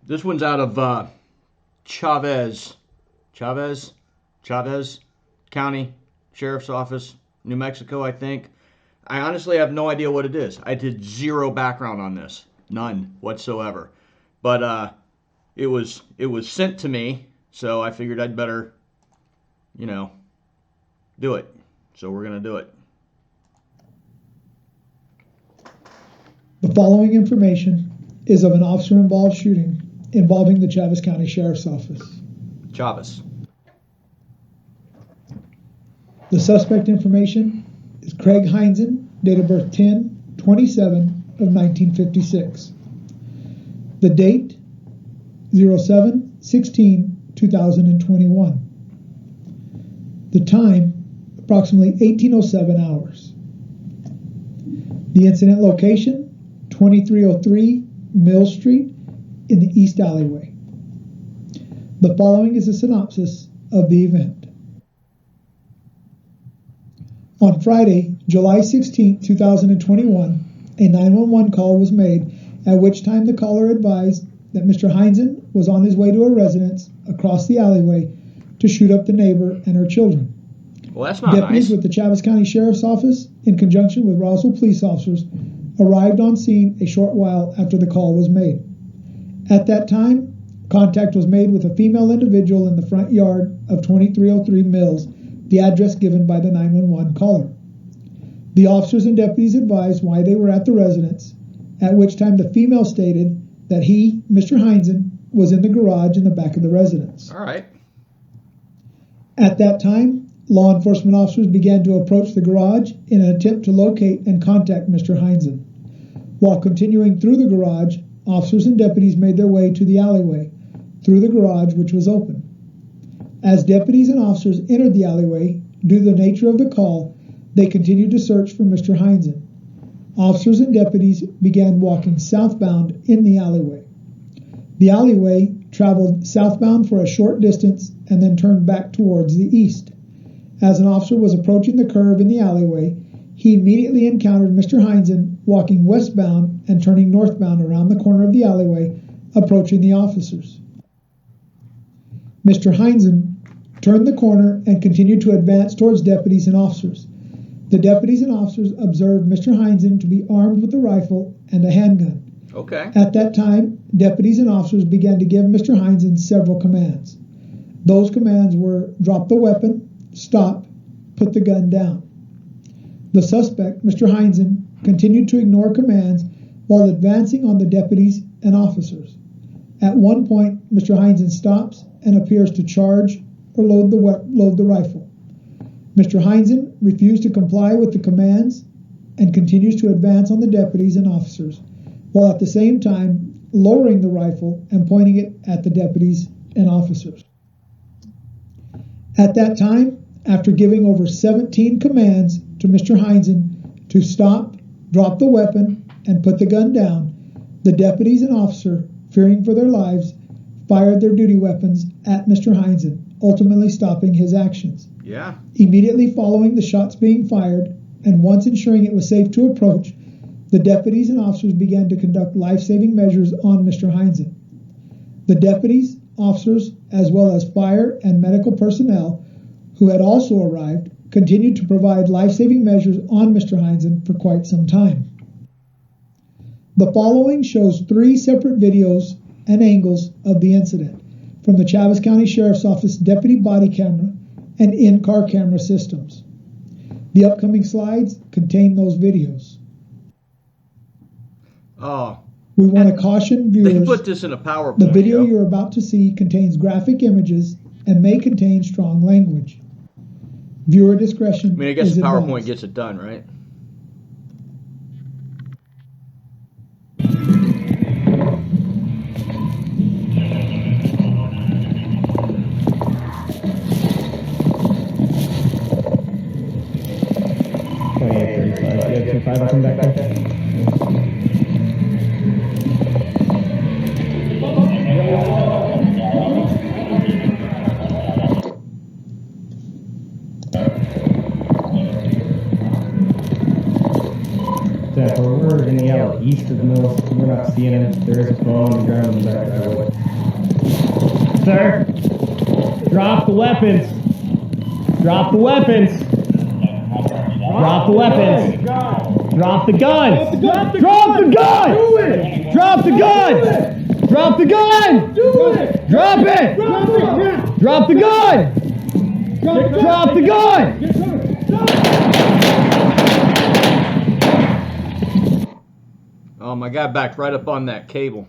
This one's out of Chavez County Sheriff's Office, New Mexico, I think. I honestly have no idea what it is. I did zero background on this, none whatsoever. But it was sent to me, so I figured I'd better, do it. So we're gonna do it. The following information is of an officer-involved shooting involving the Chavez County Sheriff's Office. Chavez. The suspect information is Craig Heinzen, date of birth 10/27 of 1956. The date 07/16/2021. The time approximately 18:07 hours. The incident location 2303 Mill Street in the East Alleyway. The following is a synopsis of the event. On Friday, July 16, 2021, a 911 call was made, at which time the caller advised that Mr. Heinzen was on his way to a residence across the alleyway to shoot up the neighbor and her children. Well, that's not Deputies nice. with the Chavez County Sheriff's Office, in conjunction with Roswell police officers, arrived on scene a short while after the call was made. At that time, contact was made with a female individual in the front yard of 2303 Mills, the address given by the 911 caller. The officers and deputies advised why they were at the residence, at which time the female stated that he, Mr. Heinzen, was in the garage in the back of the residence. All right. At that time, law enforcement officers began to approach the garage in an attempt to locate and contact Mr. Heinzen. While continuing through the garage, officers and deputies made their way to the alleyway through the garage, which was open. As deputies and officers entered the alleyway, due to the nature of the call, they continued to search for Mr. Heinzen. Officers and deputies began walking southbound in the alleyway. The alleyway traveled southbound for a short distance and then turned back towards the east. As an officer was approaching the curve in the alleyway, he immediately encountered Mr. Heinzen walking westbound and turning northbound around the corner of the alleyway, approaching the officers. Mr. Heinzen turned the corner and continued to advance towards deputies and officers. The deputies and officers observed Mr. Heinzen to be armed with a rifle and a handgun. Okay. At that time, deputies and officers began to give Mr. Heinzen several commands. Those commands were drop the weapon, stop, put the gun down. The suspect, Mr. Heinzen, continued to ignore commands while advancing on the deputies and officers. At one point, Mr. Heinzen stops and appears to charge or load the rifle. Mr. Heinzen refused to comply with the commands and continues to advance on the deputies and officers, while at the same time lowering the rifle and pointing it at the deputies and officers. At that time, after giving over 17 commands to Mr. Heinzen to stop, drop the weapon, and put the gun down, the deputies and officer, fearing for their lives, fired their duty weapons at Mr. Heinzen, ultimately stopping his actions. Yeah. Immediately following the shots being fired, and once ensuring it was safe to approach, the deputies and officers began to conduct life-saving measures on Mr. Heinzen. The deputies, officers, as well as fire and medical personnel who had also arrived, continued to provide life-saving measures on Mr. Heinzen for quite some time. The following shows 3 separate videos and angles of the incident from the Chavez County Sheriff's Office deputy body camera and in-car camera systems. The upcoming slides contain those videos. Oh. We want to caution viewers. They put this in a PowerPoint. The video you're about to see contains graphic images and may contain strong language. Viewer discretion. I mean, I guess is the PowerPoint advised. gets it done, right? I'll come back there. detail east of Mills. We're not seeing him. There is a phone on the ground in the back driveway. Sir, drop the weapons. Drop the weapons. Drop the weapons. Drop the gun. Drop the gun. Drop the gun. Drop the gun. Drop it. Drop the gun. Drop the gun. Oh, my guy backed right up on that cable.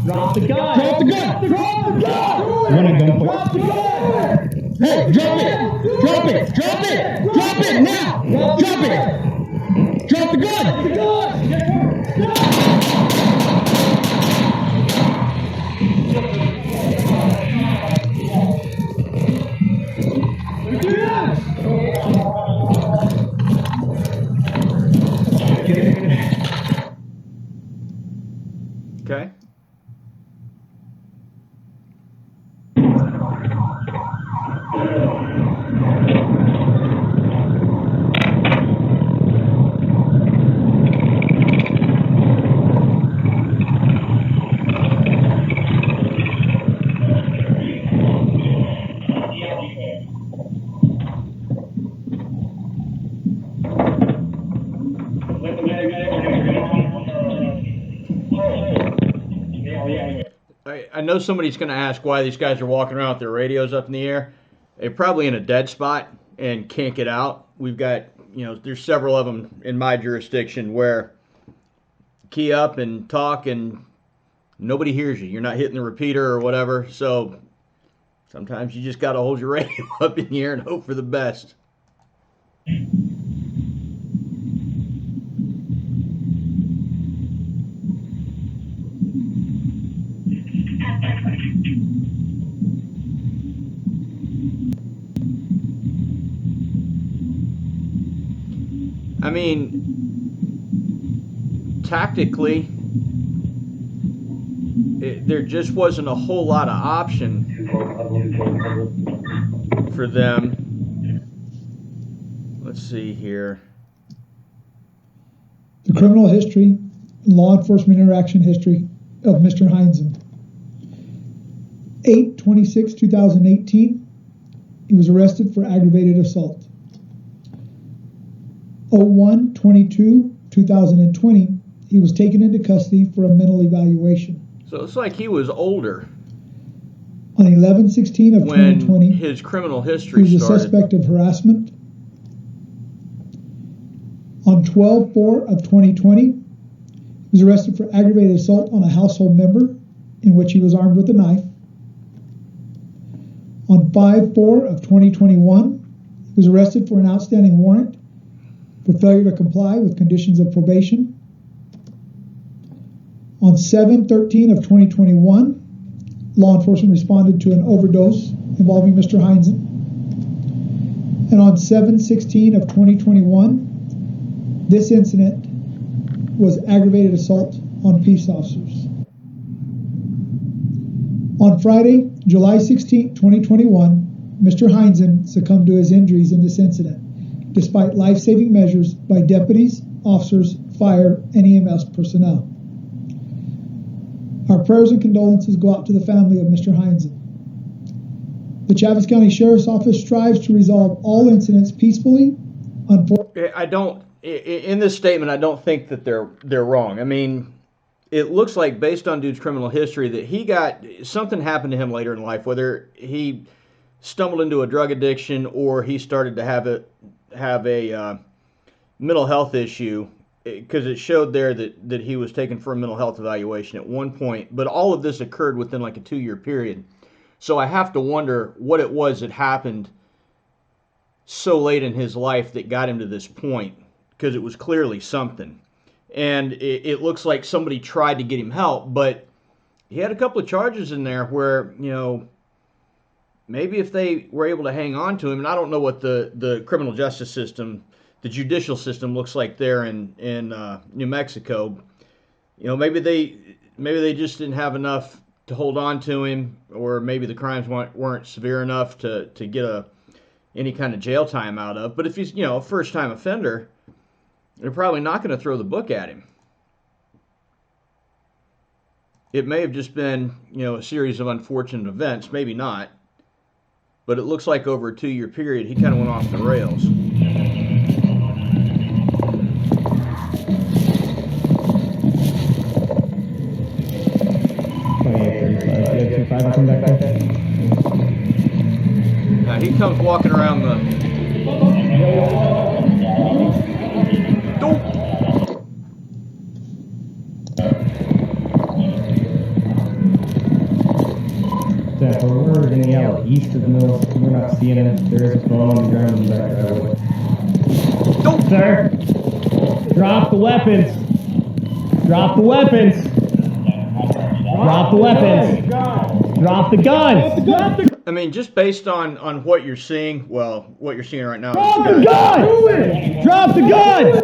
Drop the gun! Drop the gun! Drop the gun! Run at gunpoint. Drop the gun! Hey, drop it! Drop it! Drop it! Drop it now! Drop it! Drop the gun! Okay. I know somebody's going to ask why these guys are walking around with their radios up in the air. They're probably in a dead spot and can't get out. We've got, there's several of them in my jurisdiction where key up and talk and nobody hears you. You're not hitting the repeater or whatever. So sometimes you just got to hold your radio up in the air and hope for the best. I mean, tactically, there just wasn't a whole lot of option for them. Let's see here. The criminal history and law enforcement interaction history of Mr. Heinzen. 8/26/2018, he was arrested for aggravated assault. 01/22/2020, he was taken into custody for a mental evaluation. So it's like he was older. On 11/16 of 2020, his criminal history he was started. a suspect of harassment. On 12/4 of 2020, he was arrested for aggravated assault on a household member in which he was armed with a knife. On 5/4 of 2021, he was arrested for an outstanding warrant for failure to comply with conditions of probation. On 7/13 of 2021, law enforcement responded to an overdose involving Mr. Heinzen. And on 7/16 of 2021, this incident was aggravated assault on peace officers. On Friday, July 16, 2021, Mr. Heinzen succumbed to his injuries in this incident, despite life-saving measures by deputies, officers, fire, and EMS personnel. Our prayers and condolences go out to the family of Mr. Heinzen. The Chaves County Sheriff's Office strives to resolve all incidents peacefully. In this statement, I don't think that they're wrong. I mean, it looks like, based on dude's criminal history, that something happened to him later in life, whether he stumbled into a drug addiction or he started to have a mental health issue, because it showed there that he was taken for a mental health evaluation at one point. But all of this occurred within like a 2-year period. So I have to wonder what it was that happened so late in his life that got him to this point, because it was clearly something. And it looks like somebody tried to get him help, but he had a couple of charges in there where, maybe if they were able to hang on to him, and I don't know what the criminal justice system, the judicial system looks like there in New Mexico. You know, maybe they just didn't have enough to hold on to him, or maybe the crimes weren't severe enough to get any kind of jail time out of. But if he's, you know, a first time offender, they're probably not going to throw the book at him. It may have just been, you know, a series of unfortunate events, maybe not. But it looks like over a 2-year period, he kind of went off the rails. Now he comes walking around the... Dope. We're in the alley east of the mills. We're not seeing him. There is a phone on the ground in the back driveway. Dope. Sir, drop the weapons. Drop the weapons. Drop the weapons. Drop the gun. I mean, just based on what you're seeing, well, what you're seeing right now. Drop the gun. Drop the gun.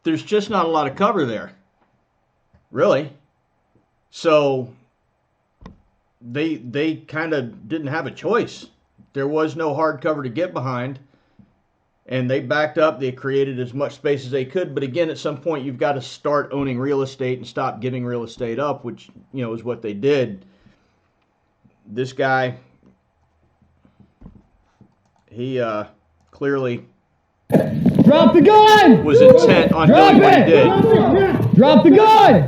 There's just not a lot of cover there. Really. So they kind of didn't have a choice. There was no hard cover to get behind, and they backed up. They created as much space as they could, but again, at some point you've got to start owning real estate and stop giving real estate up, which, you know, is what they did. This guy, he clearly drop the gun. Was intent on doing what he did. Drop the gun.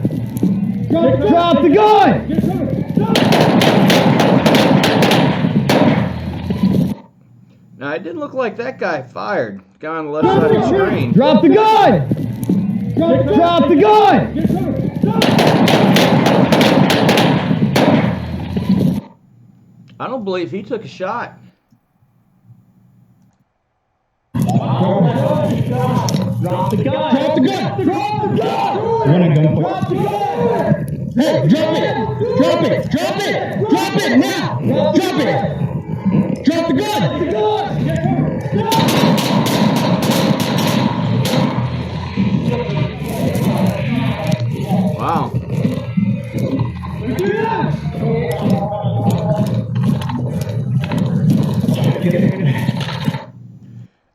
Drop the gun. Now, it didn't look like that guy fired. The guy on the left side of the screen. Drop the gun! Drop the gun! I don't believe he took a shot. Drop the gun! Drop the gun! Drop the gun! Want a gun? Drop the gun! Hey, drop it! Drop it! Drop it! Drop it now! Drop it! Drop the gun! Wow.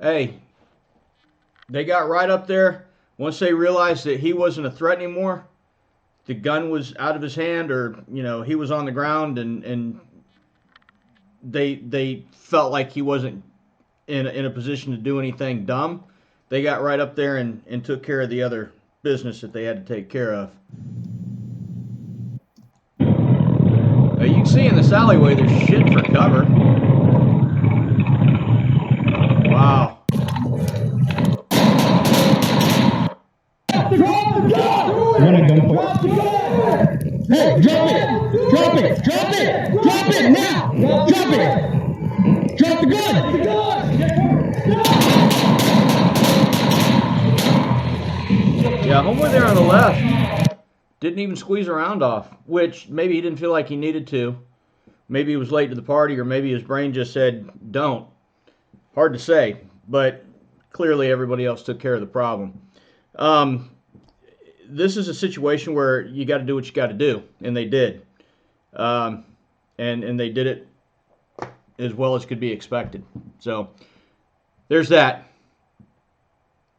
Hey, they got right up there. Once they realized that he wasn't a threat anymore, the gun was out of his hand, or, you know, he was on the ground, and they felt like he wasn't in a position to do anything dumb. They got right up there and took care of the other business that they had to take care of. Now, you can see in this alleyway there's shit for cover. Wow. Hey, drop it! Drop it! Drop it! Drop it now! Drop it! Drop the gun! Yeah, homeboy there on the left didn't even squeeze a round off, which maybe he didn't feel like he needed to. Maybe he was late to the party, or maybe his brain just said, don't. Hard to say, but clearly everybody else took care of the problem. This is a situation where you got to do what you got to do, and they did. And they did it as well as could be expected. So there's that.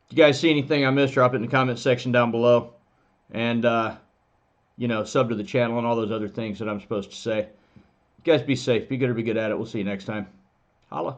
If you guys see anything I missed, drop it in the comment section down below. And, you know, sub to the channel and all those other things that I'm supposed to say. You guys be safe. Be good or be good at it. We'll see you next time. Holla.